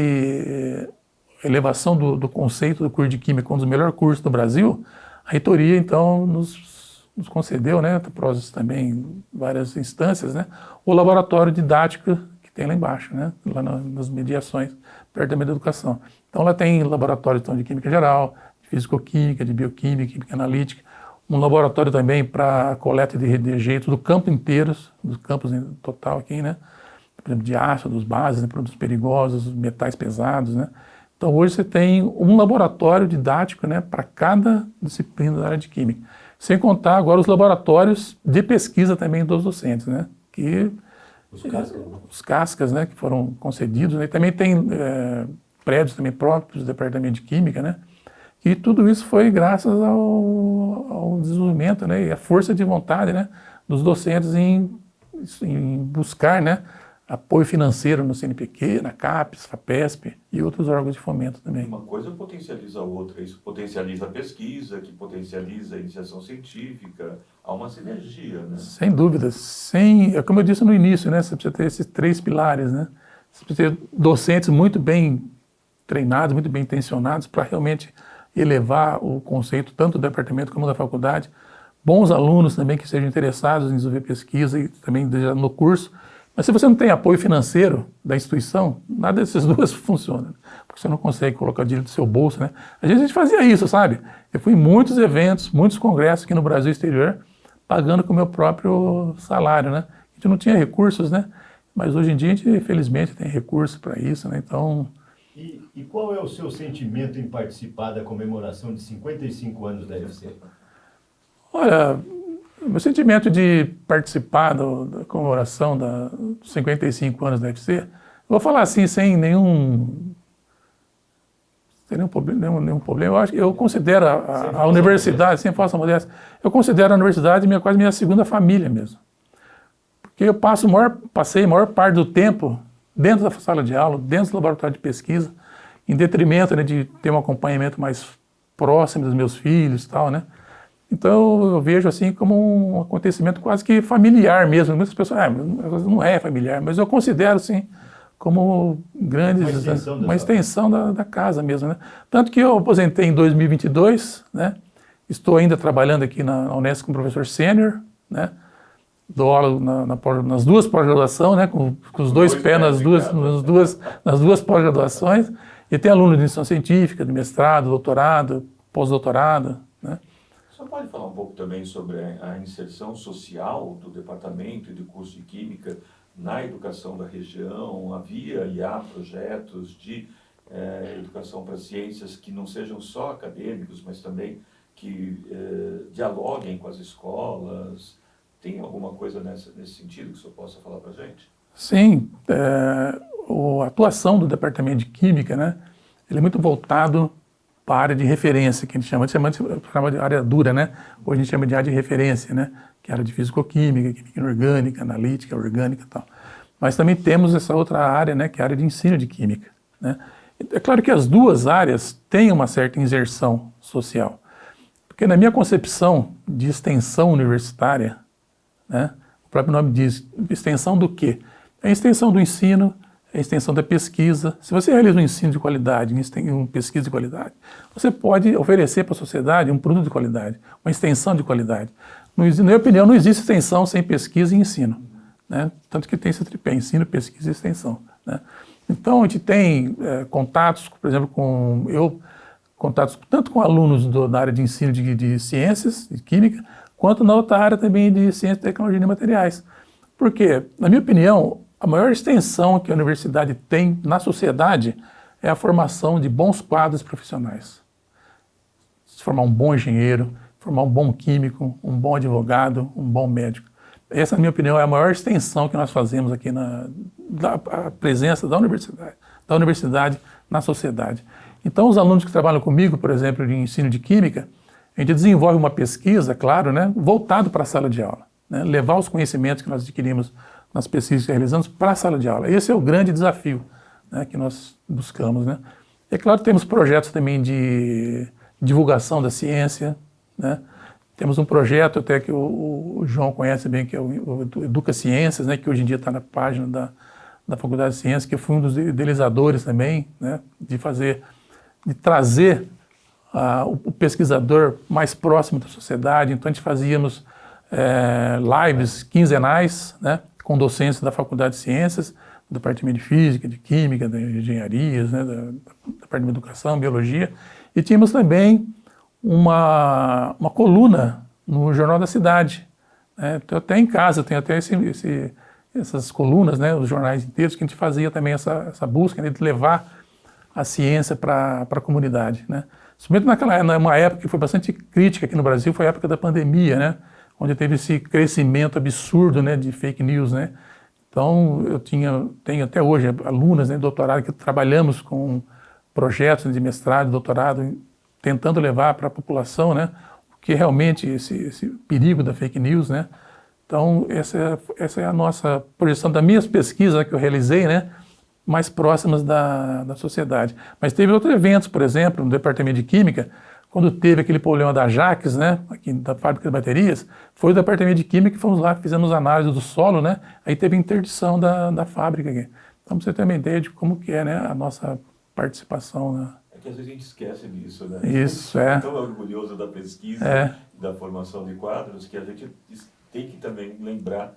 elevação do conceito do curso de Química como um dos melhores cursos do Brasil, a reitoria, então, nos concedeu, né, após também várias instâncias, né, o laboratório didático que tem lá embaixo, né, lá nas mediações, perto da educação. Então, lá tem laboratório então, de Química Geral, de Físico-Química, de Bioquímica, Química Analítica, um laboratório também para coleta de rejeitos do campo inteiro, dos campos total aqui, né, por exemplo, de ácidos, bases, né, produtos perigosos, metais pesados, né. Então, hoje você tem um laboratório didático, né, para cada disciplina da área de Química. Sem contar agora os laboratórios de pesquisa também dos docentes, né, que os cascas, né, que foram concedidos, né, e também tem prédios também próprios do Departamento de Química, né, e tudo isso foi graças ao desenvolvimento, né, e a força de vontade, né, dos docentes em buscar, né, apoio financeiro no CNPq, na CAPES, FAPESP e outros órgãos de fomento também. Uma coisa potencializa a outra, isso potencializa a pesquisa, que potencializa a iniciação científica, há uma sinergia, né? Sem dúvida, como eu disse no início, né, você precisa ter esses 3 pilares, né? Você precisa ter docentes muito bem treinados, muito bem intencionados para realmente elevar o conceito tanto do departamento como da faculdade, bons alunos também que sejam interessados em desenvolver pesquisa e também no curso. Mas se você não tem apoio financeiro da instituição, nada dessas duas funciona, porque você não consegue colocar dinheiro do seu bolso, né? Às vezes a gente fazia isso, sabe? Eu fui em muitos eventos, muitos congressos aqui no Brasil exterior, pagando com o meu próprio salário, né? A gente não tinha recursos, né? Mas hoje em dia a gente, felizmente, tem recursos para isso, né? Então... E qual é o seu sentimento em participar da comemoração de 55 anos da UFC? Olha... O meu sentimento de participar da comemoração dos 55 anos da UFC, vou falar assim, sem nenhum problema. Eu considero a universidade, sem falsa modéstia, eu considero a universidade quase minha segunda família mesmo. Porque eu passei a maior parte do tempo dentro da sala de aula, dentro do laboratório de pesquisa, em detrimento, né, de ter um acompanhamento mais próximo dos meus filhos e tal, né? Então eu vejo assim como um acontecimento quase que familiar mesmo. Muitas pessoas, não é familiar, mas eu considero assim como uma extensão da casa mesmo, né? Tanto que eu aposentei em 2022, né? Estou ainda trabalhando aqui na Unesco como professor sênior, né? Dou aula nas duas pós-graduações, né? Com os dois pés nas duas pós-graduações. E tem aluno de iniciação científica, de mestrado, doutorado, pós-doutorado, né? Você pode falar um pouco também sobre a inserção social do departamento e do curso de Química na educação da região? Havia e há projetos de educação para ciências que não sejam só acadêmicos, mas também que dialoguem com as escolas. Tem alguma coisa nesse sentido que o senhor possa falar para a gente? Sim, a atuação do departamento de Química, né, ele é muito voltado para a área de referência, que a gente chama de área dura, né? Hoje a gente chama de área de referência, né? Que é a área de físico-química, química inorgânica, analítica, orgânica e tal. Mas também temos essa outra área, né? Que é a área de ensino de química, né? É claro que as duas áreas têm uma certa inserção social, porque na minha concepção de extensão universitária, né? O próprio nome diz, extensão do quê? É a extensão do ensino, a extensão da pesquisa. Se você realiza um ensino de qualidade, uma pesquisa de qualidade, você pode oferecer para a sociedade um produto de qualidade, uma extensão de qualidade. Na minha opinião, não existe extensão sem pesquisa e ensino, né? Tanto que tem esse tripé, ensino, pesquisa e extensão, né? Então, a gente tem contatos, por exemplo, contatos tanto com alunos da área de ensino de ciências, de química, quanto na outra área também de ciência, tecnologia e materiais. Porque, na minha opinião, a maior extensão que a universidade tem na sociedade é a formação de bons quadros profissionais. Formar um bom engenheiro, formar um bom químico, um bom advogado, um bom médico. Essa, na minha opinião, é a maior extensão que nós fazemos aqui a presença da universidade na sociedade. Então, os alunos que trabalham comigo, por exemplo, de ensino de química, a gente desenvolve uma pesquisa, claro, né, voltado para a sala de aula, né, levar os conhecimentos que nós adquirimos nas pesquisas que realizamos para a sala de aula. Esse é o grande desafio, né, que nós buscamos, né. E, é claro, temos projetos também de divulgação da ciência, né. Temos um projeto até que o João conhece bem, que é o Educa Ciências, né, que hoje em dia está na página da Faculdade de Ciências, que eu fui um dos idealizadores também, né, de trazer o pesquisador mais próximo da sociedade. Então, a gente fazíamos lives quinzenais, né, com docentes da Faculdade de Ciências, do Departamento de Física, de Química, de Engenharias, né, do Departamento de Educação, Biologia, e tínhamos também uma coluna no Jornal da Cidade, né. Então, até em casa, tem até essas colunas, né, os jornais inteiros, que a gente fazia também essa busca, né, de levar a ciência para a comunidade, né. Somente numa época que foi bastante crítica aqui no Brasil, foi a época da pandemia, né, onde teve esse crescimento absurdo, né, de fake news, né. Então, tenho até hoje alunas, né, doutorado, que trabalhamos com projetos de mestrado, doutorado, tentando levar para a população, né, o que é realmente esse perigo da fake news, né. Então, essa é a nossa projeção das minhas pesquisas que eu realizei, né, mais próximas da sociedade. Mas teve outros eventos, por exemplo, no Departamento de Química, quando teve aquele problema da Jaques, né, aqui da fábrica de baterias, foi o Departamento de Química que fomos lá, fizemos análise do solo, né, aí teve interdição da fábrica aqui. Então, para você ter uma ideia de como que é, né, a nossa participação, né. É que às vezes a gente esquece disso, né? Isso, é. Tão orgulhoso da pesquisa, da formação de quadros, que a gente tem que também lembrar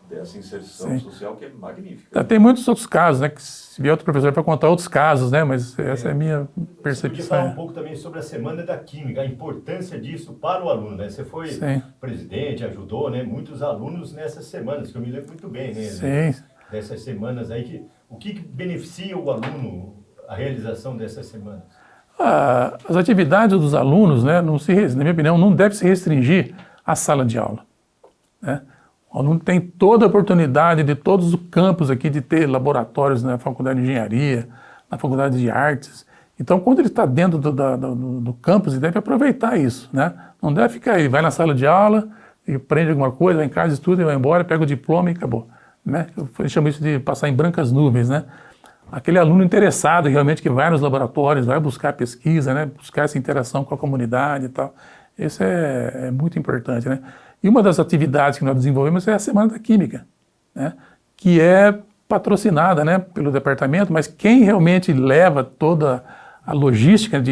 dessa inserção social, que é magnífica. Tem muitos outros casos, né, que se vier outro professor para contar outros casos, né, mas essa é a minha percepção. Você podia falar um pouco também sobre a Semana da Química, a importância disso para o aluno, né? Você foi presidente, ajudou, né, muitos alunos nessas semanas, que eu me lembro muito bem, né? Dessas semanas aí, o que beneficia o aluno, a realização dessas semanas? As atividades dos alunos, né, na minha opinião, não deve se restringir à sala de aula, né? O aluno tem toda a oportunidade de todos os campos aqui de ter laboratórios na Faculdade de Engenharia, na Faculdade de Artes. Então, quando ele está dentro do campus, ele deve aproveitar isso, né? Não deve ficar aí, vai na sala de aula, e aprende alguma coisa, vai em casa, estuda, e vai embora, pega o diploma e acabou, né? Eu chamo isso de passar em brancas nuvens, né? Aquele aluno interessado realmente que vai nos laboratórios, vai buscar pesquisa, né? Buscar essa interação com a comunidade e tal. Isso é muito importante, né? E uma das atividades que nós desenvolvemos é a Semana da Química, né, que é patrocinada, né, pelo departamento, mas quem realmente leva toda a logística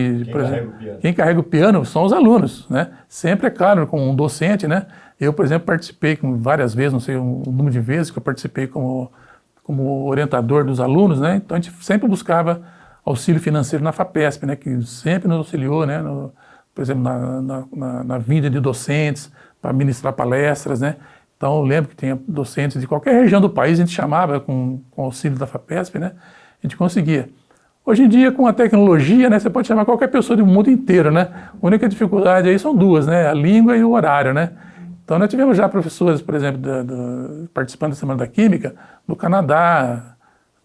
quem carrega o piano são os alunos, né? Sempre, é claro, com um docente, né? Eu, por exemplo, participei várias vezes, não sei o número de vezes que eu participei como orientador dos alunos, né? Então a gente sempre buscava auxílio financeiro na FAPESP, né, que sempre nos auxiliou, né, por exemplo, na vinda de docentes, para ministrar palestras, né? Então, eu lembro que tinha docentes de qualquer região do país, a gente chamava com auxílio da FAPESP, né? A gente conseguia. Hoje em dia, com a tecnologia, né, você pode chamar qualquer pessoa do mundo inteiro, né? A única dificuldade aí são duas, né? A língua e o horário, né? Então, nós tivemos já professores, por exemplo, participando da Semana da Química, do Canadá,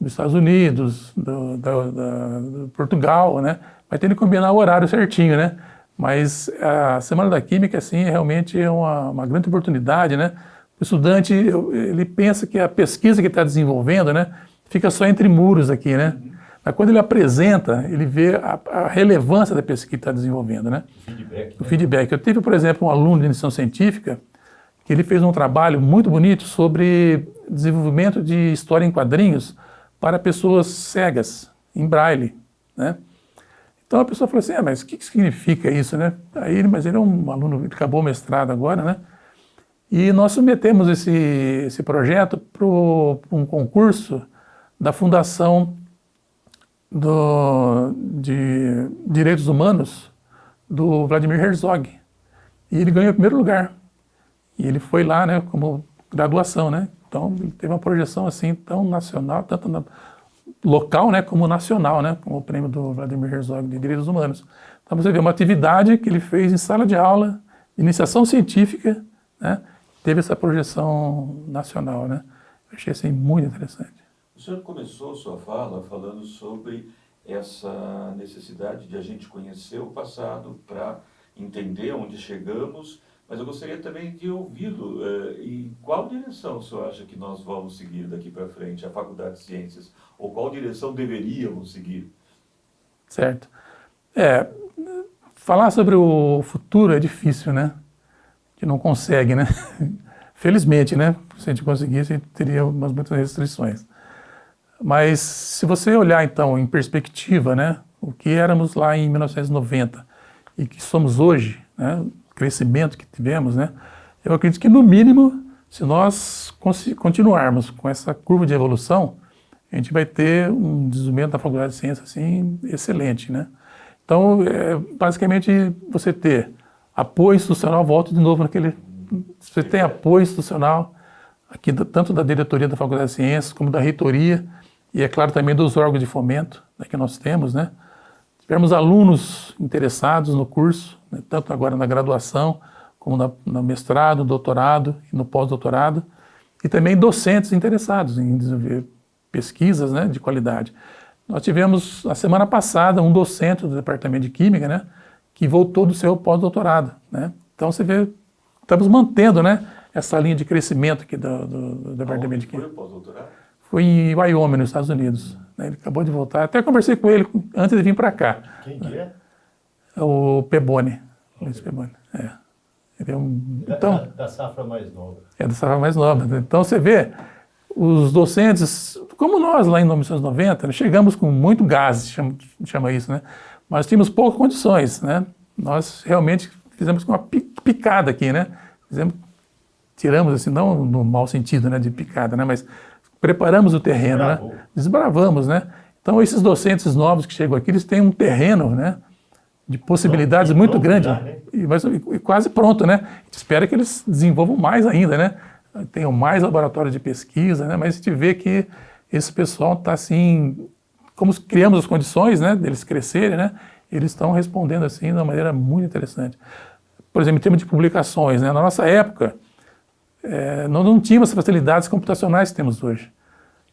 dos Estados Unidos, do Portugal, né? Vai ter que combinar o horário certinho, né? Mas a Semana da Química, assim, realmente é uma grande oportunidade, né? O estudante, ele pensa que a pesquisa que está desenvolvendo, né, fica só entre muros aqui, né? Mas quando ele apresenta, ele vê a relevância da pesquisa que está desenvolvendo, né? O feedback. Eu tive, por exemplo, um aluno de iniciação científica que ele fez um trabalho muito bonito sobre desenvolvimento de história em quadrinhos para pessoas cegas, em braille, né? Então a pessoa falou assim, mas o que significa isso, né? Mas ele é um aluno, ele acabou o mestrado agora, né? E nós submetemos esse projeto para um concurso da Fundação de Direitos Humanos do Vladimir Herzog. E ele ganhou o primeiro lugar. E ele foi lá, né, como graduação, né? Então ele teve uma projeção assim tão nacional, tanto local, né, como nacional, né, como o prêmio do Vladimir Herzog de Direitos Humanos. Então você vê uma atividade que ele fez em sala de aula, iniciação científica, né? Teve essa projeção nacional, né? Eu achei assim muito interessante. O senhor começou sua fala falando sobre essa necessidade de a gente conhecer o passado para entender onde chegamos, mas eu gostaria também de ouvi-lo. Em qual direção o senhor acha que nós vamos seguir daqui para frente, a Faculdade de Ciências? Ou qual direção deveríamos seguir? Certo. Falar sobre o futuro é difícil, né? Que não consegue, né? Felizmente, né? Se a gente conseguisse, a gente teria muitas restrições. Mas se você olhar, então, em perspectiva, né? O que éramos lá em 1990 e que somos hoje, né? O crescimento que tivemos, né? Eu acredito que, no mínimo, se nós continuarmos com essa curva de evolução, a gente vai ter um desenvolvimento da Faculdade de Ciências, assim, excelente, né? Então, basicamente, você ter apoio institucional, volto de novo naquele... Você tem apoio institucional, aqui tanto da diretoria da Faculdade de Ciências, como da reitoria, e é claro também dos órgãos de fomento, né, que nós temos, né? Tivemos alunos interessados no curso, né, tanto agora na graduação, como no mestrado, doutorado e no pós-doutorado, e também docentes interessados em desenvolver pesquisas, né, de qualidade. Nós tivemos, na semana passada, um docente do Departamento de Química, né, que voltou do seu pós-doutorado, né? Então você vê, estamos mantendo, né, essa linha de crescimento aqui do Departamento de Química. Foi o pós-doutorado? Foi em Wyoming, nos Estados Unidos, né? Ele acabou de voltar. Até conversei com ele antes de vir para cá. Quem que é? O Pebone. Luiz Pebone. Ele é então, da safra mais nova. É da safra mais nova. Então você vê, os docentes, como nós lá em 1990, né, chegamos com muito gás, chama isso, né? Mas tínhamos poucas condições, né? Nós realmente fizemos uma picada aqui, né? Tiramos assim, não no mau sentido, né, de picada, né? Mas preparamos o terreno, né? Desbravamos, né? Então esses docentes novos que chegam aqui, eles têm um terreno, né, de possibilidades muito grande, né? e quase pronto, né? A gente espera que eles desenvolvam mais ainda, né? Tenham mais laboratórios de pesquisa, né? Mas a gente vê que esse pessoal está assim, como criamos as condições, né, deles crescerem, né? Eles estão respondendo assim de uma maneira muito interessante. Por exemplo, em termos de publicações, né? Na nossa época, nós não tínhamos as facilidades computacionais que temos hoje.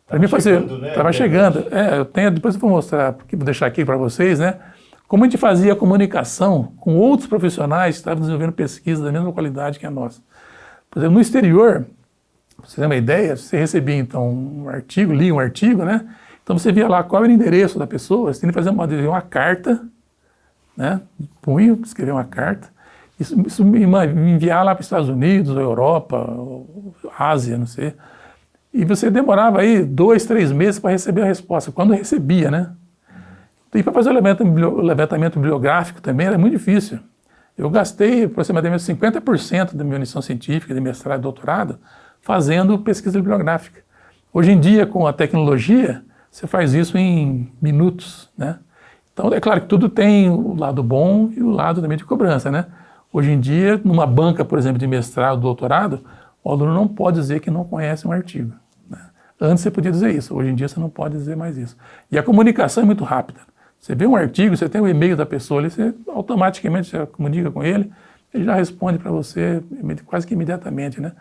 Para mim estava chegando. Eu tenho, depois eu vou mostrar, vou deixar aqui para vocês, né? Como a gente fazia comunicação com outros profissionais que estavam desenvolvendo pesquisa da mesma qualidade que a nossa. Por exemplo, no exterior, para você ter uma ideia, você recebia então um artigo, lia um artigo, né? Então você via lá qual era o endereço da pessoa, você tinha que fazer uma carta, né? Punho, escrever uma carta, isso me enviar lá para os Estados Unidos, Europa, Ásia, não sei. E você demorava aí 2, 3 meses para receber a resposta, quando recebia, né? E para fazer o levantamento bibliográfico também era muito difícil. Eu gastei aproximadamente 50% da minha iniciação científica, de mestrado e doutorado, fazendo pesquisa bibliográfica. Hoje em dia, com a tecnologia, você faz isso em minutos, né? Então, é claro que tudo tem o lado bom e o lado também de cobrança, né? Hoje em dia, numa banca, por exemplo, de mestrado, doutorado, o aluno não pode dizer que não conhece um artigo, né? Antes você podia dizer isso, hoje em dia você não pode dizer mais isso. E a comunicação é muito rápida. Você vê um artigo, você tem o e-mail da pessoa ali, você automaticamente já comunica com ele, ele já responde para você quase que imediatamente, né?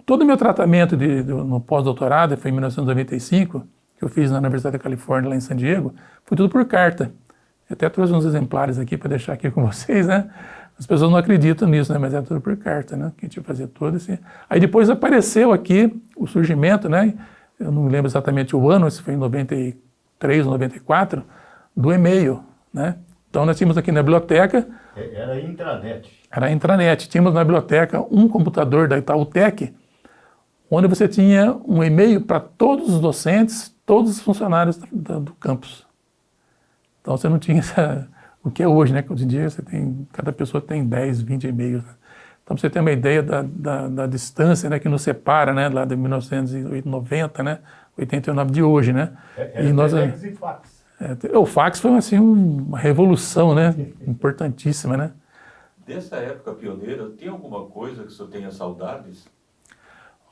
Todo o meu tratamento no pós-doutorado, foi em 1995, que eu fiz na Universidade da Califórnia, lá em San Diego, foi tudo por carta. Eu até trouxe uns exemplares aqui para deixar aqui com vocês, né? As pessoas não acreditam nisso, né? Mas é tudo por carta, né? Que a gente fazia tudo assim. Aí depois apareceu aqui o surgimento, né? Eu não me lembro exatamente o ano, se foi em 93, 94, do e-mail, né? Então nós tínhamos aqui na biblioteca... Era intranet. Era intranet. Tínhamos na biblioteca um computador da Itautec, onde você tinha um e-mail para todos os docentes, todos os funcionários do campus. Então você não tinha o que é hoje, né? Que hoje em dia cada pessoa tem 10, 20 e-mails. Né? Então, para você ter uma ideia da distância, né, que nos separa, né, lá de 1990, né, 89 de hoje, né? Era telex e fax. O fax foi assim uma revolução, né, importantíssima, né? Dessa época pioneira, tem alguma coisa que o senhor tenha saudades?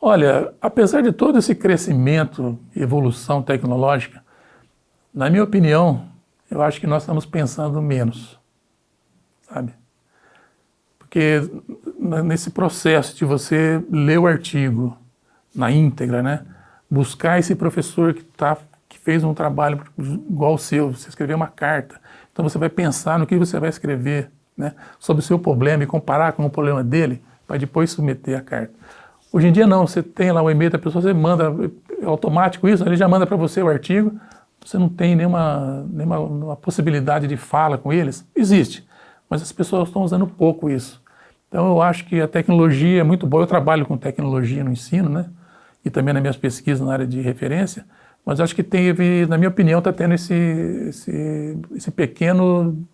Olha, apesar de todo esse crescimento e evolução tecnológica, na minha opinião, eu acho que nós estamos pensando menos, sabe? Porque nesse processo de você ler o artigo na íntegra, né, buscar esse professor que fez um trabalho igual ao seu, você escreveu uma carta, então você vai pensar no que você vai escrever, né, sobre o seu problema e comparar com o problema dele, para depois submeter a carta. Hoje em dia não, você tem lá o e-mail da pessoa, você manda, é automático isso, ele já manda para você o artigo, você não tem nenhuma possibilidade de fala com eles, existe, mas as pessoas estão usando pouco isso. Então eu acho que a tecnologia é muito boa, eu trabalho com tecnologia no ensino, né, e também nas minhas pesquisas na área de referência, mas acho que na minha opinião, está tendo esse pequeno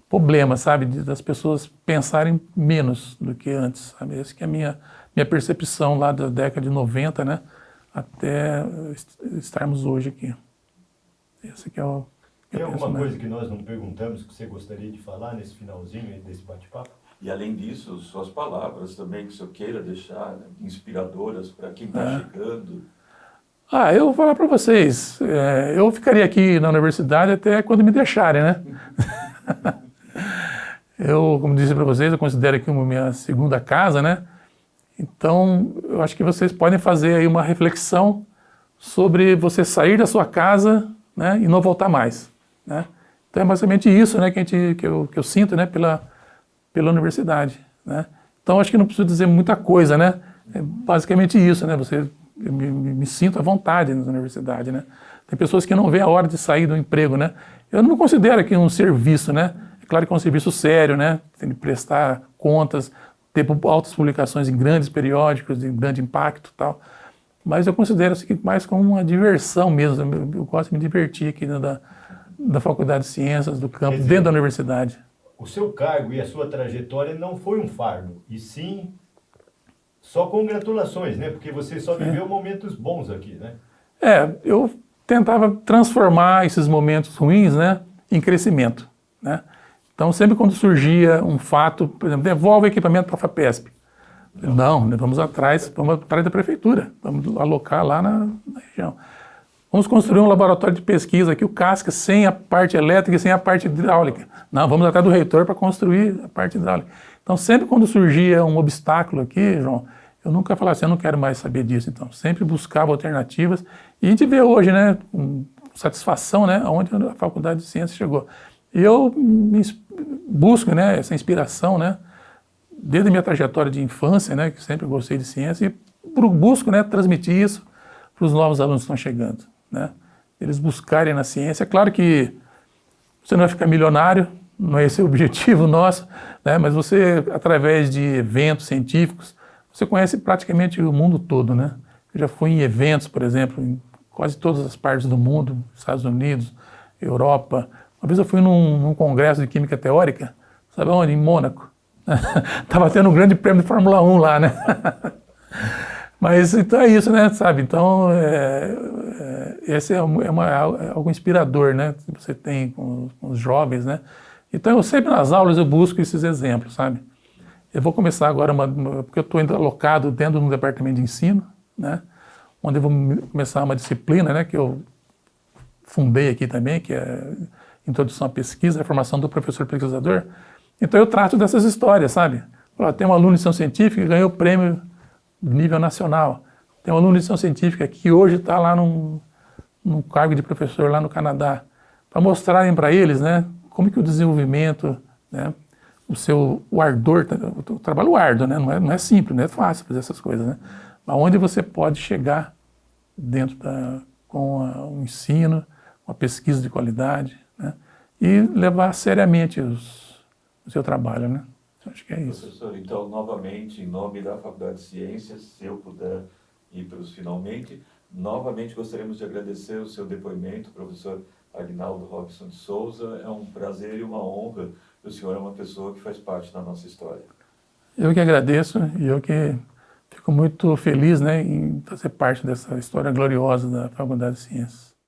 problema, sabe, das pessoas pensarem menos do que antes, sabe, essa que é a minha percepção lá da década de 90, né, até estarmos hoje aqui. Esse que é o que Tem eu penso, alguma né? coisa que nós não perguntamos que você gostaria de falar nesse finalzinho aí desse bate-papo? E além disso, suas palavras também que o senhor queira deixar, né, inspiradoras para quem está chegando. Eu vou falar para vocês, eu ficaria aqui na universidade até quando me deixarem, né? Eu, como disse para vocês, eu considero aqui uma minha segunda casa, né? Então, eu acho que vocês podem fazer aí uma reflexão sobre você sair da sua casa, né, e não voltar mais, né? Então é basicamente isso, né, que eu sinto, né, pela universidade, né? Então acho que não preciso dizer muita coisa, né? É basicamente isso, né? Eu me sinto à vontade na universidade, né? Tem pessoas que não veem a hora de sair do emprego, né? Eu não considero aqui um serviço, né? É claro que é um serviço sério, né? Tem que prestar contas, ter altas publicações em grandes periódicos de grande impacto e tal. Mas eu considero isso aqui mais como uma diversão mesmo. Eu gosto de me divertir aqui dentro da Faculdade de Ciências, do campo, dentro da universidade. O seu cargo e a sua trajetória não foi um fardo, e sim só congratulações, né? Porque você só viveu momentos bons aqui, né? Eu tentava transformar esses momentos ruins, né, em crescimento, né? Então sempre quando surgia um fato, por exemplo, devolve o equipamento para a FAPESP. Não, vamos atrás da prefeitura, vamos alocar lá na região. Vamos construir um laboratório de pesquisa aqui, o CASCA, sem a parte elétrica e sem a parte hidráulica. Não, vamos atrás do reitor para construir a parte hidráulica. Então, sempre quando surgia um obstáculo aqui, João, eu nunca falava assim, eu não quero mais saber disso. Então, sempre buscava alternativas. E a gente vê hoje, né, com satisfação, né, aonde a Faculdade de Ciências chegou. E eu busco, né, essa inspiração, né, desde a minha trajetória de infância, né, que sempre gostei de ciência, e busco, né, transmitir isso para os novos alunos que estão chegando, né? Eles buscarem na ciência. É claro que você não vai ficar milionário, não é esse o objetivo nosso, né? Mas você, através de eventos científicos, você conhece praticamente o mundo todo, né? Eu já fui em eventos, por exemplo, em quase todas as partes do mundo, Estados Unidos, Europa. Uma vez eu fui num congresso de química teórica, sabe onde? Em Mônaco. Estava tendo um grande prêmio de Fórmula 1 lá, né? Mas então é isso, né, sabe? Então, esse é algo inspirador, né? Que você tem com os jovens, né? Então, eu sempre nas aulas eu busco esses exemplos, sabe? Eu vou começar agora, porque eu estou ainda alocado dentro do departamento de ensino, né? Onde eu vou começar uma disciplina, né? Que eu fundei aqui também, que é Introdução à Pesquisa, a formação do professor pesquisador. Então, eu trato dessas histórias, sabe? Tem um aluno de iniciação científica que ganhou o prêmio nível nacional. Tem um aluno de iniciação científica que hoje está lá num cargo de professor lá no Canadá, para mostrarem para eles, né, como que o desenvolvimento, né, o ardor, o trabalho árduo, né, não é simples, não é fácil fazer essas coisas, né, mas onde você pode chegar dentro com o ensino, uma pesquisa de qualidade, né, e levar seriamente o seu trabalho, né. Acho que é isso. Professor, então, novamente, em nome da Faculdade de Ciências, se eu puder ir para os finalmente, Novamente gostaríamos de agradecer o seu depoimento, professor Aguinaldo Robson de Souza. É um prazer e uma honra. O senhor é uma pessoa que faz parte da nossa história. Eu que agradeço e eu que fico muito feliz, né, em fazer parte dessa história gloriosa da Faculdade de Ciências.